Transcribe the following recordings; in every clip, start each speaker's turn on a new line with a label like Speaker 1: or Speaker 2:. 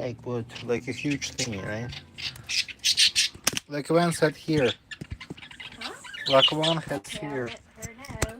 Speaker 1: like what? Like a huge thing, right? Like one set here.
Speaker 2: Huh?
Speaker 1: Like one head
Speaker 2: Okay, I'll
Speaker 1: here.
Speaker 2: let her know.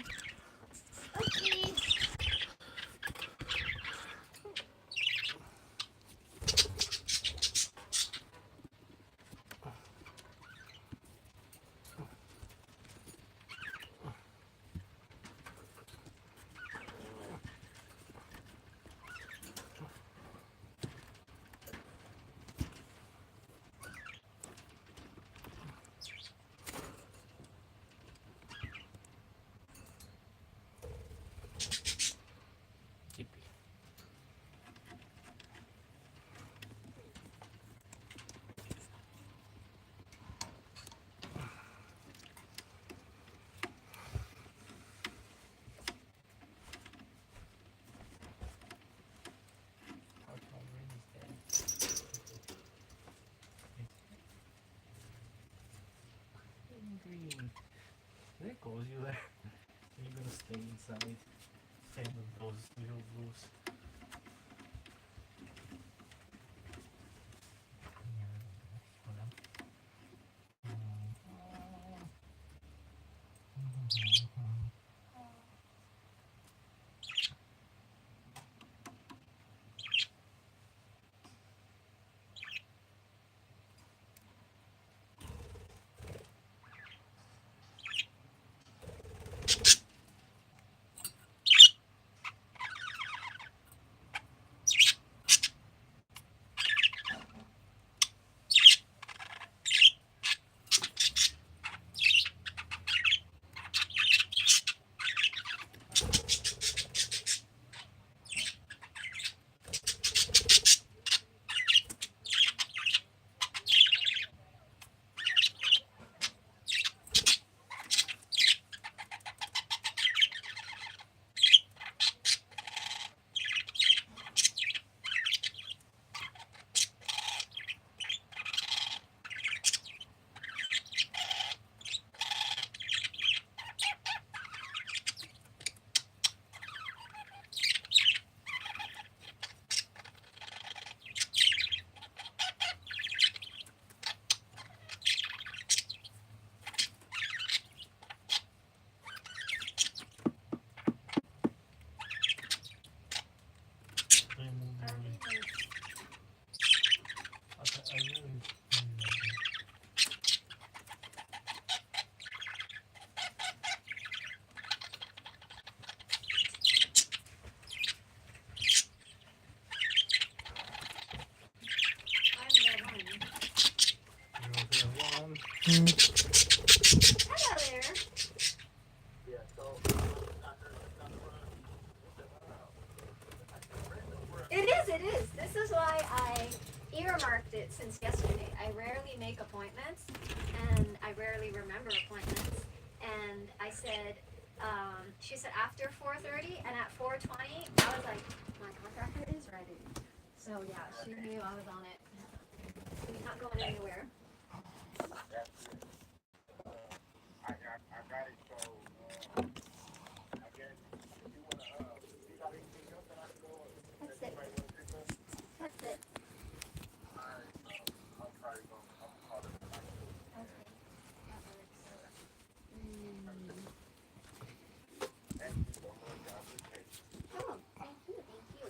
Speaker 2: Okay.
Speaker 3: Green. There goes you there. You're gonna stay inside and those little blues.
Speaker 2: I'm the one. Hello there. It is. This is why I earmarked it since yesterday. I rarely make appointments and I rarely remember appointments. And I said, she said after 4:30 and at 4:20, I was like, my contractor is ready. So yeah, she knew I was on it. She's not going anywhere. That's it. That's it. Okay. That works. Mm. Oh, thank you, thank you.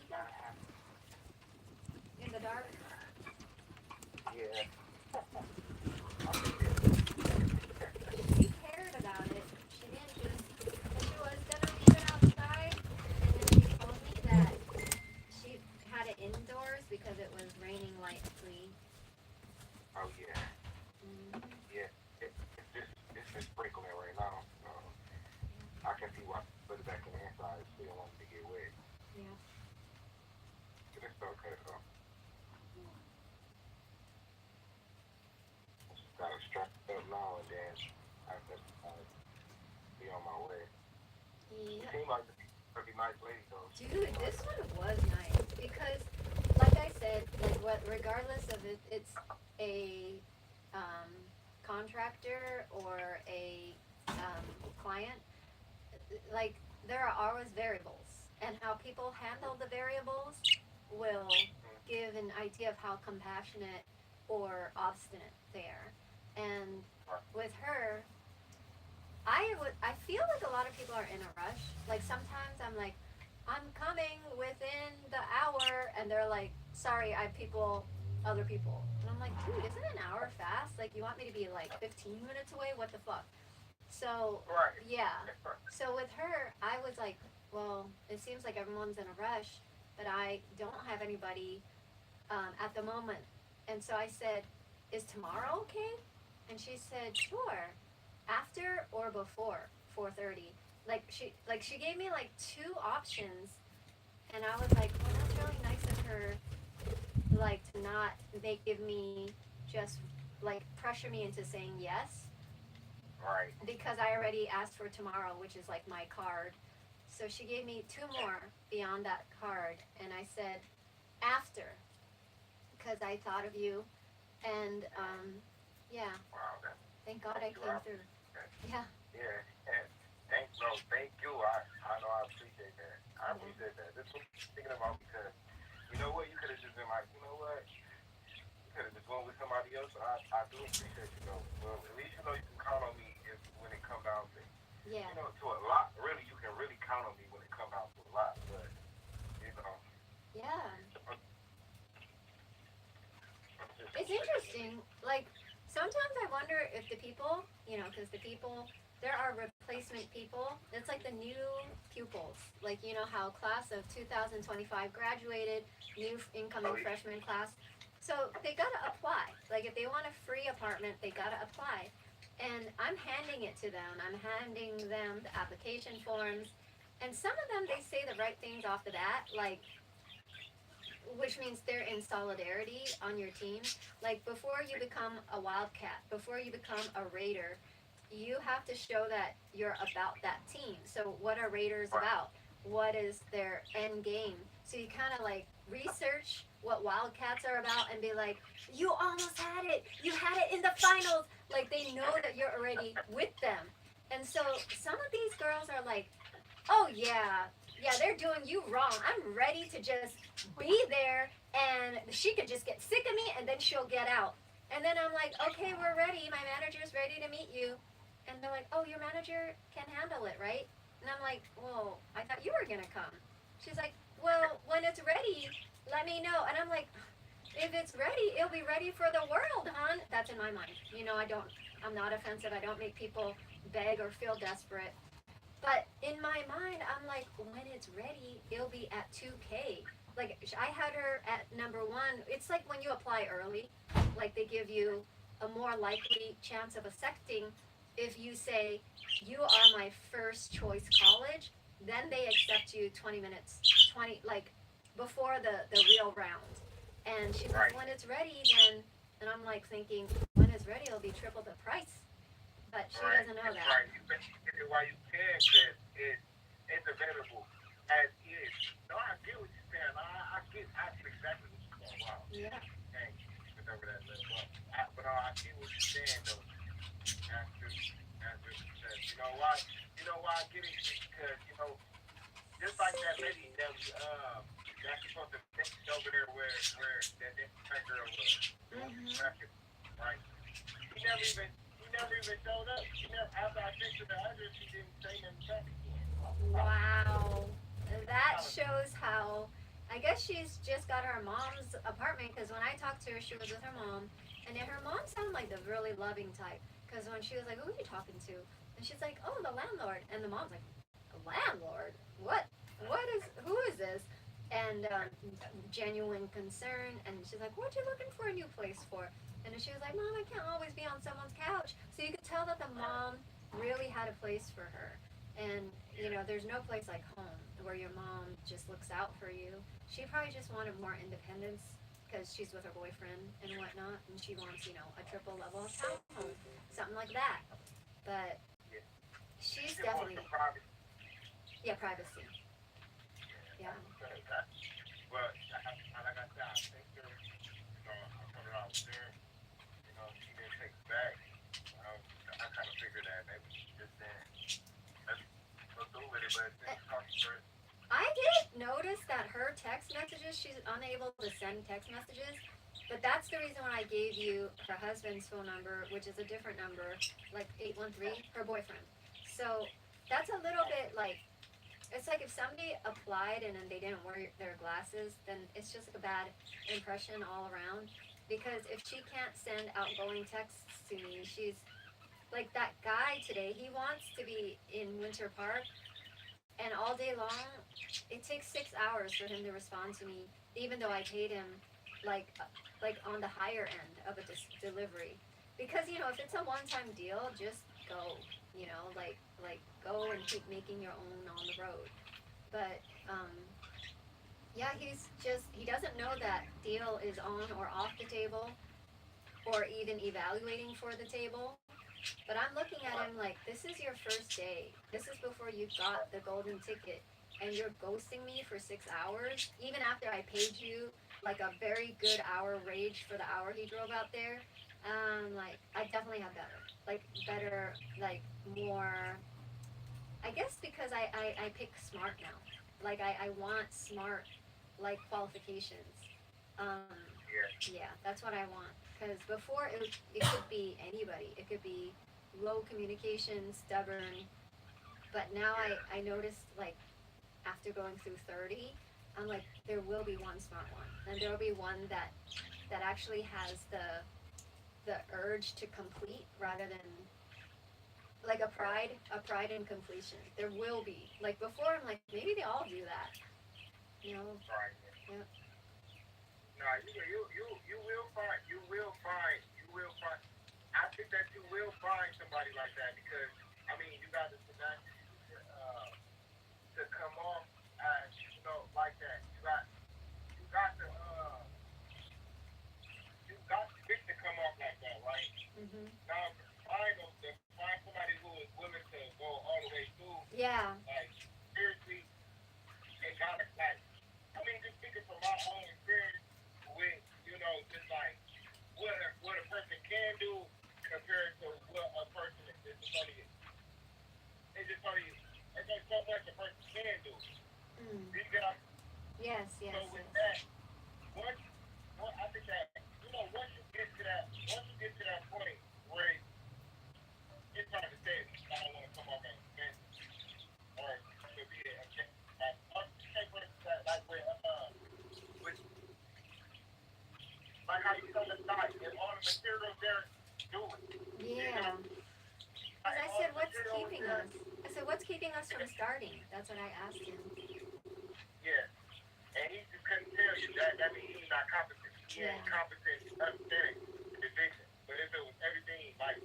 Speaker 2: Ika, in the dark. She cared about it. She didn't just. She was gonna leave it outside, and then she told me that she had it indoors because it was raining lightly. Mm, yeah. Yeah. Dude, this one was nice because, like I said, like what, regardless of it, it's a um, contractor or a client, like there are always variables, and how people handle the variables will give an idea of how compassionate or obstinate they are. And with her, I feel like a lot of people are in a rush. Like sometimes I'm like, I'm coming within the hour, and they're like, sorry, I have other people, and I'm like, dude, isn't an hour fast? Like you want me to be like 15 minutes away? What the fuck? So
Speaker 4: Right.
Speaker 2: yeah. So with her, I was like, well, it seems like everyone's in a rush, but I don't have anybody at the moment. And so I said, is tomorrow okay? And she said, sure. After or before 4:30. She gave me like two options, and I was like, well, that's really nice of her, like to not give me just like pressure me into saying yes,
Speaker 4: Right.
Speaker 2: because I already asked for tomorrow, which is like my card. So she gave me two more beyond that card, and I said after, because I thought of you, and yeah,
Speaker 4: Wow.
Speaker 2: thank God I came through. Yeah,
Speaker 4: Yeah. And thank you. I know I appreciate that. I appreciate that. This is what I'm thinking about because you know what? You could have just been like, you know what? You could have just went with somebody else. I do appreciate you though. Well, at least you know you can count on me if when it comes down to
Speaker 2: yeah,
Speaker 4: to a lot. Really, you can really count on me when it comes down to a lot. But you know,
Speaker 2: yeah.
Speaker 4: I'm just
Speaker 2: It's interesting. Like sometimes I wonder if the people, because the people, there are replacement people. It's like the new pupils. Like how class of 2025 graduated, new incoming freshman class. So they gotta apply. Like if they want a free apartment, they gotta apply. And I'm handing it to them. I'm handing them the application forms. And some of them, they say the right things off the bat, like which means they're in solidarity on your team. Like before you become a wildcat, before you become a raider, you have to show that you're about that team. So what are raiders about? What is their end game? So you kind of like research what wildcats are about and be like, you almost had it. You had it in the finals. Like they know that you're already with them. And so some of these girls are like, oh yeah, they're doing you wrong. I'm ready to just be there, and she could just get sick of me, and then she'll get out. And then I'm like, okay, we're ready. My manager's ready to meet you. And they're like, oh, your manager can handle it, right? And I'm like, well, I thought you were gonna come. She's like, well, when it's ready, let me know. And I'm like, if it's ready, it'll be ready for the world, hon. That's in my mind. I'm not offensive. I don't make people beg or feel desperate. But in my mind, I'm like, when it's ready, it'll be at 2K. Like, I had her at number one. It's like when you apply early, like they give you a more likely chance of accepting if you say, you are my first choice college, then they accept you 20 minutes, like before the real round. And she's like, when it's ready, then, and I'm like thinking, when it's ready, it'll be triple the price. But she doesn't know that.
Speaker 4: right. You get it while you can, because it's available as is. No, I get what you're saying. I get exactly what you're saying. Wow.
Speaker 2: Yeah.
Speaker 4: Dang, whatever that left up. But I get what you're saying though. That's just because you know why I get it because just like that lady that's supposed to fix over there where that girl was.
Speaker 2: Mm-hmm.
Speaker 4: Right. He never even showed up. After I texted the address, she didn't say nothing back again.
Speaker 2: Wow. That shows how. I guess she's just got her mom's apartment, because when I talked to her, she was with her mom. And then her mom sounded like the really loving type. Because when she was like, who are you talking to? And she's like, oh, the landlord. And the mom's like, a landlord? What? Who is this? And genuine concern. And she's like, what you looking for a new place for? And then she was like, Mom, I can't always be on someone's couch. So you could tell that the mom really had a place for her. And, there's no place like home where your mom just looks out for you. She probably just wanted more independence because she's with her boyfriend and whatnot. And she wants, a triple level townhome, something like that. But she's definitely, yeah, privacy. Yeah.
Speaker 4: But like I said, I think I'm coming out there. She didn't take it back.
Speaker 2: unable to send text messages. But that's the reason why I gave you her husband's phone number, which is a different number, like 813, her boyfriend. So that's a little bit like, it's like if somebody applied and then they didn't wear their glasses, then it's just like a bad impression all around. Because if she can't send outgoing texts to me, she's like that guy today. He wants to be in Winter Park, and all day long, it takes 6 hours for him to respond to me, even though I paid him like on the higher end of a delivery. Because if it's a one-time deal, just go. Like go and keep making your own on the road. But yeah, he doesn't know that deal is on or off the table, or even evaluating for the table. But I'm looking at him like, this is your first day. This is before you got the golden ticket, and you're ghosting me for 6 hours, even after I paid you like a very good hour wage for the hour he drove out there. Like, I definitely have better, like more. I guess because I pick smart now. Like I want smart like qualifications. Um, yeah, that's what I want. Because before it could be anybody. It could be low communication, stubborn. But now I noticed, like, after going through 30, I'm like, there will be one smart one, and there will be one that actually has the urge to complete rather than like a pride in completion. There will be. Like before, I'm like, maybe they all do that.
Speaker 4: Right.
Speaker 2: Yeah.
Speaker 4: No, you will find. I think that you will find somebody like that because you got the tenacity to come off as like that. You got to come off like that, right?
Speaker 2: Mhm.
Speaker 4: Now to find somebody who is willing to go all the way through,
Speaker 2: Yeah.
Speaker 4: like seriously, it gotta like. Just speaking from my own experience with, just like what a person can do compared to what a person is just funny. It's just funny. It's like so much a person can do.
Speaker 2: Mm.
Speaker 4: You get what
Speaker 2: Yes.
Speaker 4: So
Speaker 2: Yes.
Speaker 4: with
Speaker 2: Yes.
Speaker 4: that, I think that once you get to that point where it's hard to say, I don't want to come off as offensive or to be a like, say for instance, like with like how you tell the side, if all the materials there, do it.
Speaker 2: Yeah. Because I said, what's keeping us? I said, what's keeping us from starting? That's what I asked him.
Speaker 4: Yeah. And he just couldn't tell you that. That means he's not competent. He ain't competent to understand the vision. But if it was everything like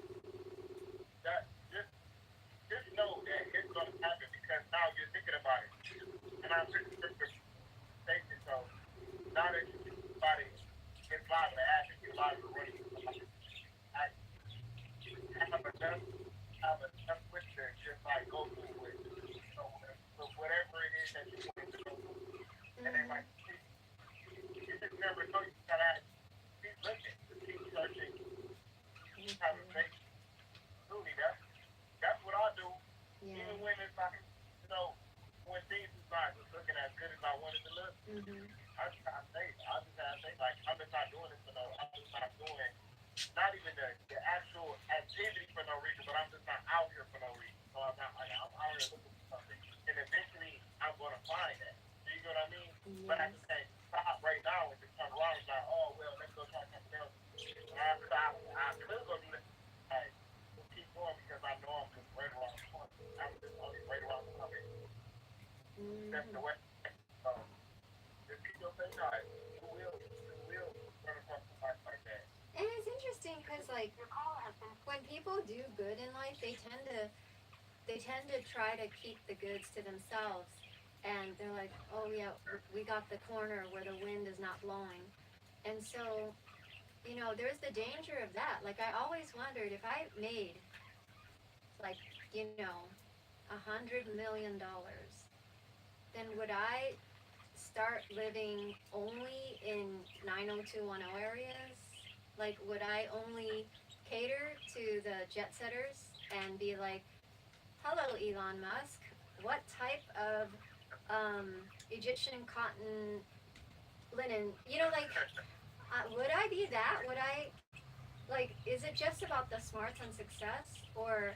Speaker 4: that, just know that it's gonna happen because now you're thinking about it. And I'm pretty sure station, so now that you think about it, it's liable to happen. You're liable to run into I have enough with to just like go through with so whatever it is that you want to go through. And then like you just never know, you gotta keep looking, keep searching, keep having faith. Truly, that's what I do.
Speaker 2: Yeah.
Speaker 4: Even when it's like when things is not looking as good as I wanted to look,
Speaker 2: Mhm.
Speaker 4: I just gotta say like I'm just not doing this for no I'm just not doing not even the actual activity for no reason, but I'm just not out here for no reason. So I'm out here looking for something. And eventually I'm gonna find that. Do you know what I mean?
Speaker 2: Yes.
Speaker 4: But I just can't stop right now and just turn around and like, oh well, let's go try something else. I could go do that. Like, just keep going because I know I'm just right around the corner. I'm just only right around the corner. That's the way. So just keep your thing out. You will run across somebody like that.
Speaker 2: And it's interesting because, like, when people do good in life, they tend to try to keep the goods to themselves, and they're like, oh yeah, we got the corner where the wind is not blowing. And so there's the danger of that. Like, I always wondered, if I made like $100 million, then would I start living only in 90210 areas? Like, would I only cater to the jet setters and be like, hello, Elon Musk, what type of Egyptian cotton Lennon, you know, like, would I be that? Would I, like, is it just about the smarts and success, or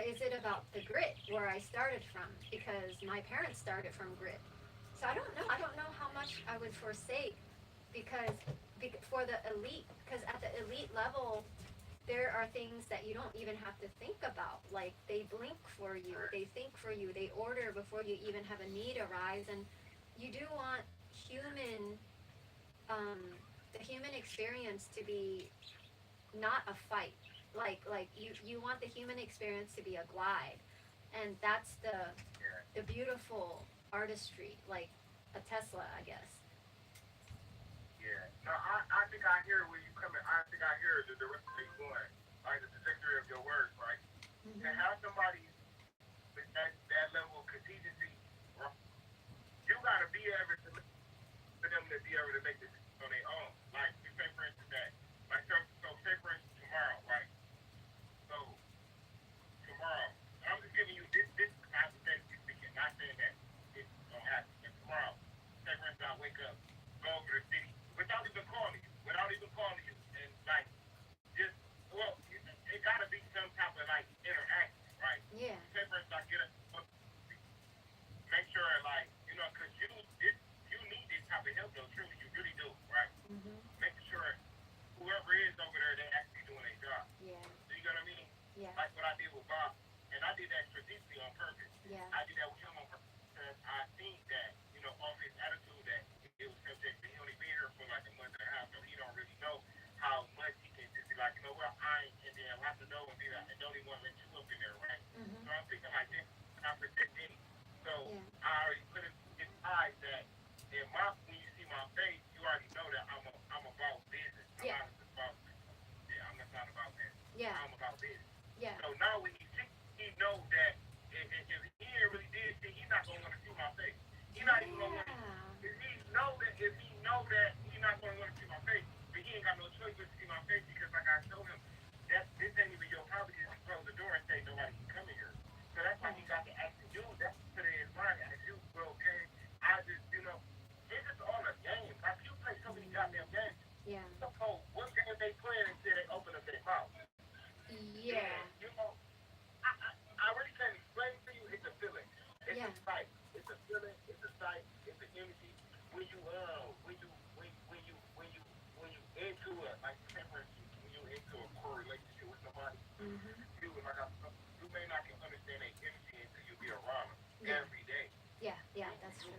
Speaker 2: is it about the grit where I started from? Because my parents started from grit. So I don't know. I don't know how much I would forsake because for the elite, because at the elite level, there are things that you don't even have to think about. Like they blink for you, they think for you, they order before you even have a need arise, and you do want human, um, the human experience to be not a fight. Like you want the human experience to be a glide, and that's the beautiful artistry, like a Tesla, I guess.
Speaker 4: Yeah. No, I think I hear where you coming. I think I hear the direction you're going, like the trajectory of your words, right?
Speaker 2: Mm-hmm.
Speaker 4: To have somebody with that level of contingency, right, you gotta be able to for them to be able to make this on their own. Like, say for instance that, like, so say for instance tomorrow, right? So tomorrow, I'm just giving you this is hypothetically speaking, not saying that it's gonna happen. And tomorrow, say for instance, I wake up, go over to the city without even calling you, and like just well, it gotta be some type of like interaction, right?
Speaker 2: Yeah.
Speaker 4: Say for instance, I get up, make sure like because you need this type of help though, truly, you really do, right?
Speaker 2: Mm-hmm.
Speaker 4: Making sure whoever is over there, they actually doing their job.
Speaker 2: Yeah.
Speaker 4: So you know what I mean?
Speaker 2: Yeah.
Speaker 4: Like what I did with Bob, and I did that strategically on purpose.
Speaker 2: Yeah.
Speaker 4: I did that with him on purpose because I think that off his attitude that it was subject to he only been here for like a month and a half, so he don't really know how much he can just be like, well, I ain't, and then have to know and be like, and don't even want to let you up in there, right?
Speaker 2: Mm-hmm.
Speaker 4: So I'm thinking like this, I'm protecting. So
Speaker 2: Yeah.
Speaker 4: I already put it in eyes that when you see my face, you already know that I'm about business.
Speaker 2: Yeah.
Speaker 4: I'm not about that.
Speaker 2: Yeah.
Speaker 4: I'm about business.
Speaker 2: Yeah.
Speaker 4: So now when he see, he knows that if he ain't really did shit, he's not gonna want to see my face. He's not even gonna want to. If he know that he's not gonna want to see my face, but he ain't got no choice but to see my face because like I told him, that this ain't even your property. Just close the door and say nobody can come in here. So that's why he got to ask you. That's put in his mind. Ask you, well, okay, I just it's just all a game. Like you play so many goddamn games.
Speaker 2: Yeah.
Speaker 4: Suppose what game they playing until they open up their mouth.
Speaker 2: Yeah.
Speaker 4: And, I really can't explain to you. It's a feeling. It's a sight. It's a feeling. It's a sight. It's an energy. When you into it, like for instance, when you into a core relationship with somebody,
Speaker 2: Mm-hmm.
Speaker 4: you may not can understand their energy until you be around them every day.
Speaker 2: Yeah. Yeah. That's true.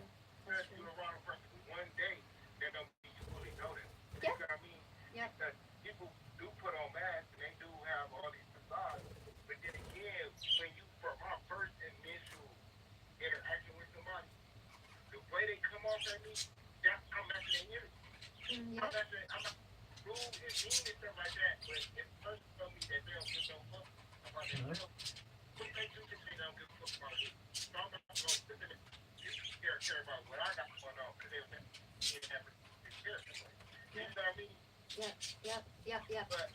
Speaker 4: That's true. You're around a person one day, that don't mean you fully know them.
Speaker 2: Yeah.
Speaker 4: You know what I mean?
Speaker 2: Yeah.
Speaker 4: Because people do put on masks and they do have all these facades, but then again, when you from our first initial interaction with somebody, the way they come off at me, I'm matching their energy.
Speaker 2: Mm,
Speaker 4: I'm
Speaker 2: yeah.
Speaker 4: not rude and mean and stuff like that, but if the person told me that they don't give no fuck about themselves, what they do to say they don't give a fuck about you? So I'm not going to sit there and care about what I got going on because they'll never care somewhere. You know what I mean?
Speaker 2: Yep.
Speaker 4: But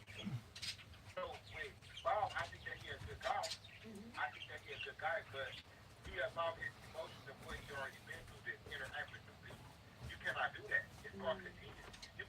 Speaker 4: so with Bob, I think that he is a good guy.
Speaker 2: Mm-hmm.
Speaker 4: I think that he's a good guy, but he allow his emotions of what he already been through to interact with the people. You cannot do that. It's all contingent. You